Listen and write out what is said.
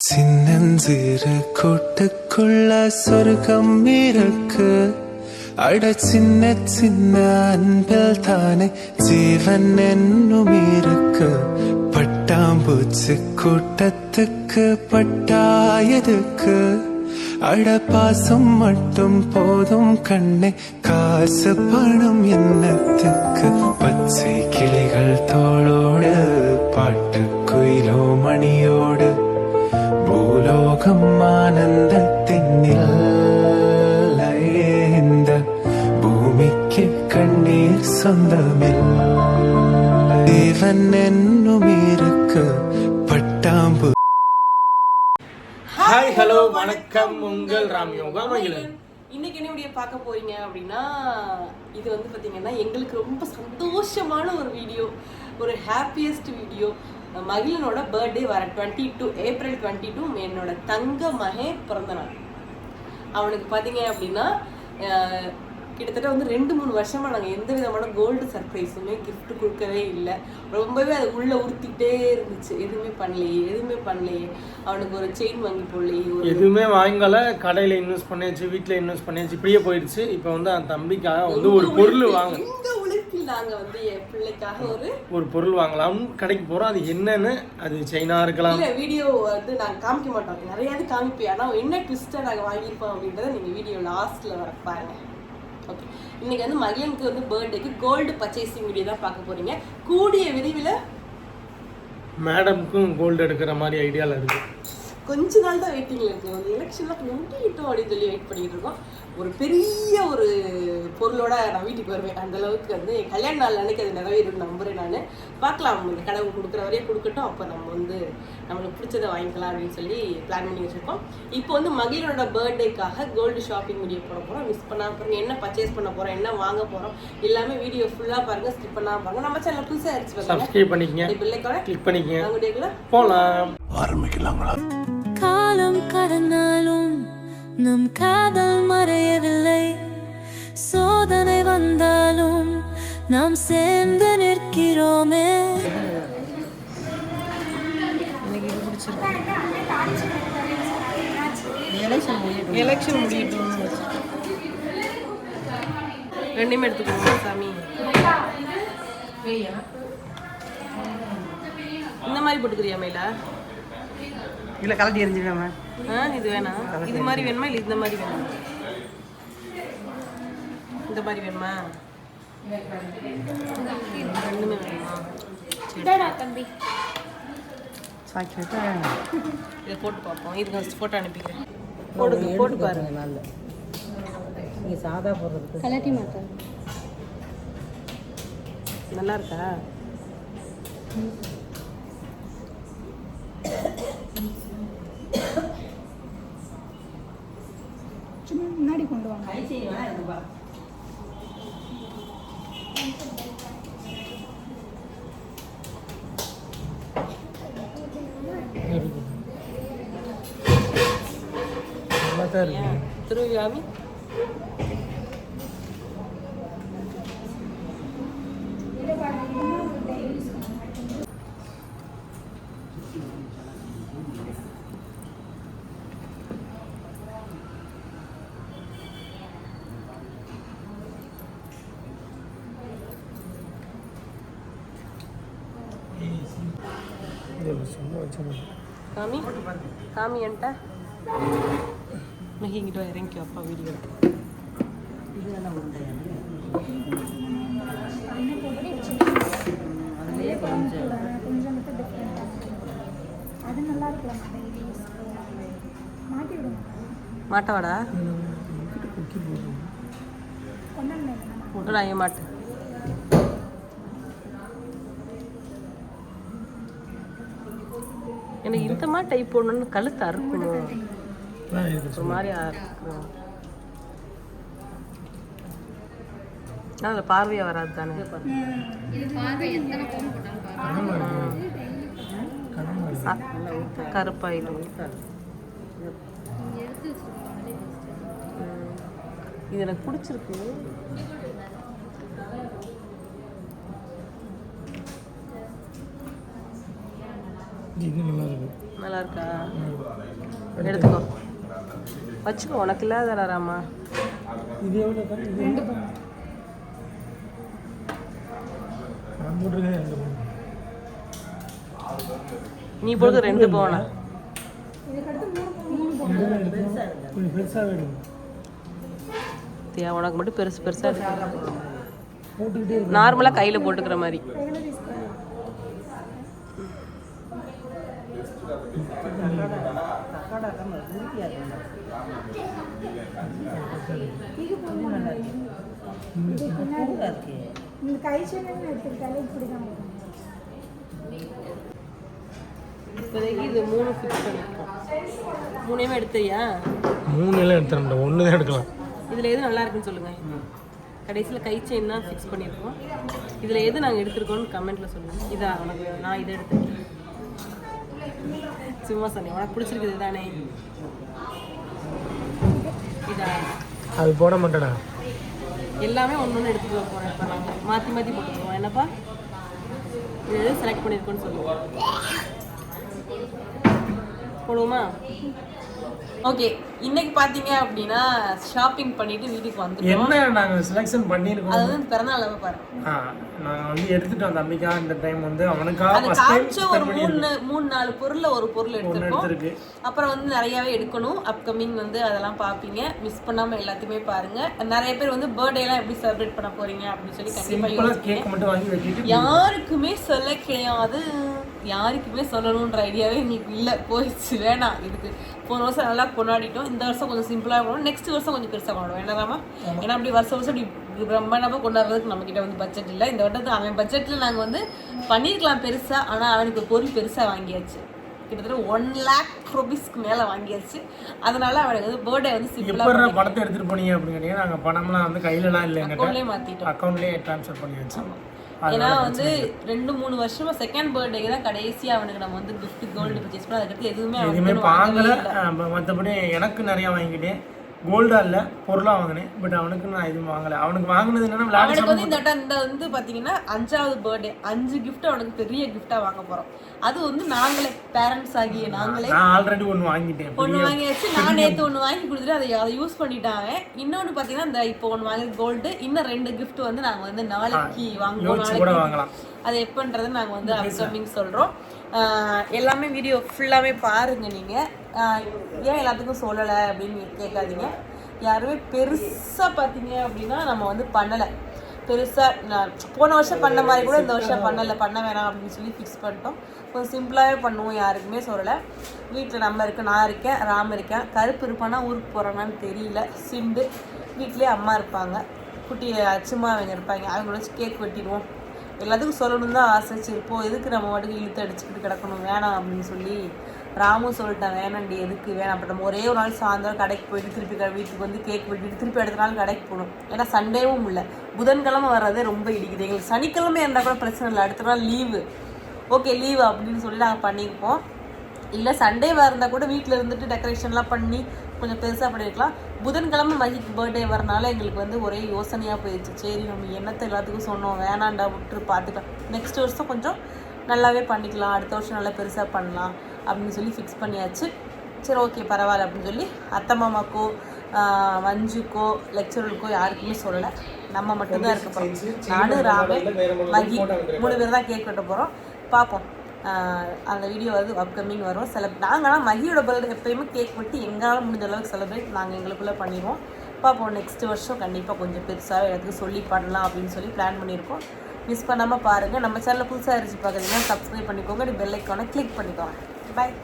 சின்னஞ்சிறு கூட்டுக்குள்ள சொர்க்கம் இருக்கு. அட சின்ன சின்ன அன்பில் தானே ஜீவன் என்னும் இருக்கு. பட்டாம்பூச்சி கூட்டத்துக்கு பட்டாயதுக்கு. அட பாசம் மட்டும் போதும் கண்ணே, காசு பணம் என்னத்துக்கு. பச்சை கிளிகள் தோளோடு பாட்டு குயிலோ மணியோடு பூலோகம் ஆனந்தத்தின் இந்த பூமிக்கு கண்ணீர் சொந்தமில்லை. தேவன் என்னும் இருக்கு பட்டாம்பு. ஹாய் ஹலோ வணக்கம், உங்கள் ராம்யோகா மகிழன். இன்னைக்கு என்ன வீடியோ பார்க்க போறீங்க அப்படின்னா, இது வந்து பார்த்தீங்கன்னா எங்களுக்கு ரொம்ப சந்தோஷமான ஒரு வீடியோ, ஒரு ஹாப்பியஸ்ட் வீடியோ. மகிழனோட பர்த்டே வர 22 ஏப்ரல் 22 என்னோட தங்க மகே பிறந்த நாள். அவனுக்கு பார்த்தீங்க அப்படின்னா கிட்டத்தட்ட வந்து 2-3 வருஷமா நாங்கள் எந்த விதமான கோல்டு சர்ப்ரைஸுமே கிஃப்ட் கொடுக்கவே இல்லை. ரொம்பவே அது உள்ளே உறுத்திக்கிட்டே இருந்துச்சு. எதுவுமே பண்ணலையே. அவனுக்கு ஒரு செயின் வாங்கி போடலையே, எதுவுமே வாங்கலை. கடையில் இன்வெஸ்ட் பண்ணியாச்சு, வீட்டில் இன்வெஸ்ட் பண்ணியாச்சு, இப்படியே போயிடுச்சு. இப்போ வந்து அந்த தம்பிக்காக வந்து ஒரு பொருள் வாங்க, எங்கள் உழைப்பில் நாங்கள் வந்து என் பிள்ளைக்காக ஒரு பொருள் வாங்கலாம் கடைக்கு போகிறோம். அது என்னன்னு, அது செயினாக இருக்கலாம். இல்லை, வீடியோ வந்து நாங்கள் காமிக்க மாட்டோம், நிறையாவது காமிப்போம். ஆனால் என்ன ட்விஸ்ட்டாக நாங்கள் வாங்கியிருப்போம் அப்படின்றத நீங்கள் வீடியோ லாஸ்ட்டில் வர பாருங்க. ஓகே, இன்னைக்கு வந்து மகிழனுக்கு வந்து பர்த்டேக்கு கோல்டு பர்ச்சேசிங் வீடியோ தான் பார்க்க போறீங்க. கூடிய விரைவில் மேடம்க்கும் கோல்டு எடுக்கிற மாதிரி ஐடியாவில் இருக்கு. கொஞ்ச நாள் தான் வெயிட்டிங்கில் இருக்குது. ஒரு எலெக்ஷன்லாம் முடியட்டும் அப்படின்னு சொல்லி வெயிட் பண்ணிட்டு இருக்கோம். ஒரு பெரிய ஒரு பொருளோட நான் வீட்டுக்கு வருவேன். அந்த அளவுக்கு வந்து என் கல்யாண நாள் அன்னைக்கு அது நிறைவேறும் நம்புறேன் நான். பார்க்கலாம், இந்த கடவுள் கொடுக்குற வரையே கொடுக்கட்டும். அப்போ நம்ம வந்து நம்மளுக்கு பிடிச்சதை வாங்கிக்கலாம் அப்படின்னு சொல்லி பிளான் பண்ணி வச்சுருக்கோம். இப்போ வந்து மகிழனோட பர்த்டேக்காக கோல்டு ஷாப்பிங் வீடியோ போட போகிறோம். மிஸ் பண்ணாமல் பாருங்கள், என்ன பர்ச்சேஸ் பண்ண போகிறோம், என்ன வாங்க போகிறோம், எல்லாமே வீடியோ ஃபுல்லாக பாருங்கள், ஸ்கிப் பண்ணாமல் பாருங்கள். நம்ம சேனல் புதுசாக இருந்துச்சு, சப்ஸ்கிரைப் பண்ணிக்கங்க, பிள்ளைக்கோட கிளிக் பண்ணிக்கங்க. அவங்க டேக்குள்ள போகலாம், ஆரம்பிக்கலாங்களா? காலம் கடந்தாலும் நம் காதல் மறையவில்லை. சோதனை வந்தாலும் நாம் சேர்ந்து நிற்கிறோமே. எலெக்ஷன் முடியட்டும், ரெண்டுமே எடுத்துக்கோங்க சாமி. இந்த மாதிரி போட்டுக்கிறியா மயிலா? இல்லை, கலட்டி எரிஞ்சுக்காம. இது வேணாம். இது மாதிரி வேணுமா இல்லை இந்த மாதிரி வேணுமா? இந்த மாதிரி வேணுமா? ரெண்டுமே வேணுமா? இதை போட்டு பார்ப்போம். இது ஃபோட்டோ அனுப்பிக்கிறேன். போட்டு பாருங்க. நல்ல நீங்கள் சாதா போடுறதுக்கு கலட்டி மாட்டா நல்லா இருக்கா? முன்னாடி கொண்டு வாங்க. திருவிழாமி காமி காமி என்கிட்ட மகிங்கிட்ட இறங்கி அப்பா வீடியோ இது என்ன உருண்டை? அதுலேயே கொஞ்சம் மட்டும் டிஃப்ரெண்டாக அது நல்லா இருக்கலாம். மாட்டி விடுங்க. மாட்டவாடா போட்டுடா, ஏன் மாட்டு? எனக்கு இந்த மாதிரி டைப் போடணும்னு கழுத்து அறுக்கணும், ஒரு மாதிரி அறுக்கணும். அதில் பார்வையாக வராது தானே. கருப்பாயிடும். இது எனக்கு பிடிச்சிருக்கு. இது நல்லா இருக்கு. நல்லா இருக்கா? எடுத்துக்கோ, வச்சுக்கோ, உனக்கு இல்லாத ராமா. இது எவ்வளோ? 2 பவுன். நான் போட்டிருக்கேன் 2 பவுன். நீ போடுறது 2 பவுனா? இதுக்கடுத்து 3 பவுன். கொஞ்சம் பெருசாக வேணும். உனக்கு மட்டும் பெருசு பெருசாக இருக்கு. போட்டுக்கிட்டே இருக்கு. நார்மலாக கையில் போட்டுக்கிற மாதிரி. கையில் తీసుకో. இது பின்னாடி இந்த கை செயின் எடுத்துக்கிட்டாலே இப்படி தான் வரும். இப்போதைக்கு இது 3 ஃபிக்ஸ் பண்ணிருக்கோம். 3 எடுத்தையா? 3 எல்லாம் எடுத்துட, 1 தான் எடுக்கலாம். இதில் எது நல்லா இருக்குன்னு சொல்லுங்கள். கடைசியில் கை செயின் தான் ஃபிக்ஸ் பண்ணியிருக்கோம். இதில் எது நாங்கள் எடுத்துருக்கோன்னு கமெண்ட்டில் சொல்லுங்கள். இதா உனக்கு, நான் இதை எடுத்துருக்கேன். சும்மா சொன்னேன், உனக்கு பிடிச்சிருக்குது தானே? இதா அது போட மாட்டேடா. எல்லாமே ஒன்று எடுத்துகிட்டு வர போகிறேன். இப்போ நாங்கள் மாற்றி மாற்றி போட்டுருவோம். என்னப்பா இது எது செலக்ட் பண்ணியிருக்கோன்னு சொல்லுவோம். போடுவோமா? ஓகே, இன்னைக்கு பார்த்தீங்க அப்படின்னா ஷாப்பிங் பண்ணிட்டு வீட்டுக்கு வந்துட்டோம். என்ன நாங்கள் செலெக்ஷன் பண்ணியிருக்கோம். அது வந்து பிறந்தநாள் பாரு. நாங்கள் வந்து எடுத்துட்டோம் தம்பிக்கா. இந்த டைம் வந்து அவனுக்கா அது காமிச்ச ஒரு 3-4 பொருள்ல ஒரு பொருள் எடுத்துருக்கோம். அப்புறம் வந்து நிறையவே எடுக்கணும். அப்கமிங் வந்து அதெல்லாம் பார்ப்பீங்க. மிஸ் பண்ணாம எல்லாத்தையுமே பாருங்க. நிறைய பேர் வந்து பர்த்டே எல்லாம் எப்படி செலிப்ரேட் பண்ண போறீங்க அப்படின்னு சொல்லி கண்டிப்பா கேக் மட்டும் வாங்கி வச்சுட்டு யாருக்குமே சொல்ல கிடையாது. யாருக்குமே சொல்லணுன்ற ஐடியாவே எங்களுக்கு இல்லை, போயிடுச்சு. வேணாம். இதுக்கு போன வருஷம் நல்லா கொண்டாடிட்டோம். இந்த வருஷம் கொஞ்சம் சிம்பிளாக கொண்டாடும். நெக்ஸ்ட் வருஷம் கொஞ்சம் பெருசாக கொண்டாடுவோம். என்னதாமா? ஏன்னா அப்படி வருஷம் வருஷம் இப்படி பிரம்மாண்டமாக கொண்டாடுறதுக்கு நம்மக்கிட்ட வந்து பட்ஜெட் இல்லை. இந்த வருடத்துக்கு அவன் பட்ஜெட்டில் நாங்கள் வந்து பண்ணியிருக்கலாம் பெருசாக. ஆனால் அவனுக்கு ஒரு பொருள் பெருசாக வாங்கியாச்சு. கிட்டத்தட்ட 1 lakh rupeesக்கு மேலே வாங்கியாச்சு. அதனால அவனுக்கு வந்து பர்த்டே வந்து சிம்பிளாக. பணத்தை எடுத்துகிட்டு போனீங்க அப்படின்னு கேட்டீங்கன்னா நாங்கள் பணம்லாம் வந்து கையிலலாம் இல்லை, அக்கௌண்ட்லேயே மாற்றிட்டோம். அக்கௌண்ட்லேயே ட்ரான்ஸ்ஃபர் பண்ணியாச்சு. ஏன்னா வந்து 2-3 வருஷமா செகண்ட் பர்த்டேக்கு தான் கடைசியா அவனுக்கு நம்ம வந்து கிஃப்ட் கோல்டு பர்ச்சேஸ் பண்ணோம். அதுக்கடுத்து எதுவுமே வாங்கல. மற்றபடி எனக்கு நிறைய வாங்கிட்டேன். கோல்டா இல்லை, பொருளாக வாங்கினேன். பட் அவனுக்கு நான் எதுவும் வாங்கலை. அவனுக்கு வாங்கினது என்னன்னா, அவனுக்கு வந்து இந்த வந்து பார்த்தீங்கன்னா 5வது பர்த்டே 5 கிஃப்ட் அவனுக்கு பெரிய கிஃப்டாக வாங்க போகிறோம். அது வந்து நாங்களே பேரண்ட்ஸ் ஆகிய நாங்களே. நான் ஆல்ரெடி ஒன்று வாங்கிட்டேன். ஒன்று வாங்கியாச்சு. நான் நேற்று ஒன்று வாங்கி கொடுத்துட்டு அதை யூஸ் பண்ணிட்டாங்க. இன்னொன்று பார்த்தீங்கன்னா இந்த இப்போ ஒன்று வாங்கி கோல்டு. இன்னும் 2 கிஃப்ட் வந்து நாங்கள் வந்து நாளைக்கு வாங்கலாம். அது எப்போன்றது நாங்கள் வந்து அப்கமிங் சொல்கிறோம். எல்லாமே வீடியோ ஃபுல்லாகவே பாருங்கள். நீங்கள் ஏன் எல்லாத்துக்கும் சொல்லலை அப்படின்னு கேட்காதீங்க. யாருமே பெருசாக பார்த்தீங்க அப்படின்னா நம்ம வந்து பண்ணலை. பெருசாக நான் போன வருஷம் பண்ண மாதிரி கூட இந்த வருஷம் பண்ண வேணாம் அப்படின்னு சொல்லி ஃபிக்ஸ் பண்ணிட்டோம். கொஞ்சம் சிம்பிளாகவே பண்ணுவோம். யாருக்குமே சொல்லலை. வீட்டில் நம்ம இருக்கேன், நான் இருக்கேன், ராம் இருக்கேன். கருப்பு இருப்பானா ஊருக்கு போகிறானான்னு தெரியல. சிண்டு வீட்லேயே அம்மா இருப்பாங்க. குட்டி அச்சுமா அவங்க இருப்பாங்க. அவங்கள வச்சு கேக் வெட்டிடுவோம். எல்லாத்துக்கும் சொல்லணும் தான் ஆசைச்சிருப்போம். எதுக்கு நம்ம வாட்டுக்கு இழுத்து அடிச்சுக்கிட்டு கிடக்கணும், வேணாம் அப்படின்னு சொல்லி ராமும் சொல்லிட்டேன். வேணாண்டி எதுக்கு வேணாம். அப்போ நம்ம ஒரே ஒரு நாள் சாயந்தரம் கடைக்கு போயிட்டு திருப்பி வீட்டுக்கு வந்து கேக் வெட்டிட்டு திருப்பி அடுத்த நாள் கடைக்கு போகணும். ஏன்னா சண்டேவும் இல்லை, புதன்கிழமை வர்றதே ரொம்ப இடிக்குது எங்களுக்கு. சனிக்கிழமை இருந்தால் கூட பிரச்சனை இல்லை, அடுத்த நாள் லீவு. ஓகே லீவு அப்படின்னு சொல்லி நாங்கள் பண்ணியிருப்போம். இல்லை சண்டேவாக இருந்தால் கூட வீட்டில் இருந்துட்டு டெக்கரேஷன்லாம் பண்ணி கொஞ்சம் பெருசாக பண்ணியிருக்கலாம். புதன்கிழமை மகிக்கு பர்த்டே வரனால எங்களுக்கு வந்து ஒரே யோசனையாக போயிடுச்சு. சரி நம்ம என்னத்தை எல்லாத்துக்கும் சொன்னோம், வேணாண்டா விட்டு பார்த்துக்கலாம். நெக்ஸ்ட் வருஷம் கொஞ்சம் நல்லாவே பண்ணிக்கலாம், அடுத்த வருஷம் நல்லா பெருசாக பண்ணலாம் அப்படின்னு சொல்லி ஃபிக்ஸ் பண்ணியாச்சு. சரி ஓகே பரவாயில்ல அப்படின்னு சொல்லி அத்தை மாமாக்கோ மஞ்சுக்கோ லெக்சரருக்கோ யாருக்குமே சொல்லலை. நம்ம மட்டும்தான் இருக்க போகிறோம். நானும் ராமே மகி 3 பேர் தான் கேக் வெட்ட போகிறோம். பார்ப்போம். அந்த வீடியோ வந்து அப்கமிங் வரும். நாங்கள்லாம் மகியோட பர்த்டே எப்போயுமே கேக் வெட்டி எங்களால் முடிஞ்ச அளவுக்கு செலிப்ரேட் நாங்கள் எங்களுக்குள்ளே பண்ணிடுவோம். பார்ப்போம். நெக்ஸ்ட் வருஷம் கண்டிப்பாக கொஞ்சம் பெருசாக எல்லாத்துக்கும் சொல்லி பண்ணலாம் அப்படின்னு சொல்லி பிளான் பண்ணியிருக்கோம். மிஸ் பண்ணாமல் பாருங்கள். நம்ம சேனலில் புதுசாக இருந்துச்சு பார்க்குறீங்கன்னா சப்ஸ்கிரைப் பண்ணிக்கோங்க. பெல் ஐக்கானை கிளிக் பண்ணிக்கோங்க. பாய்.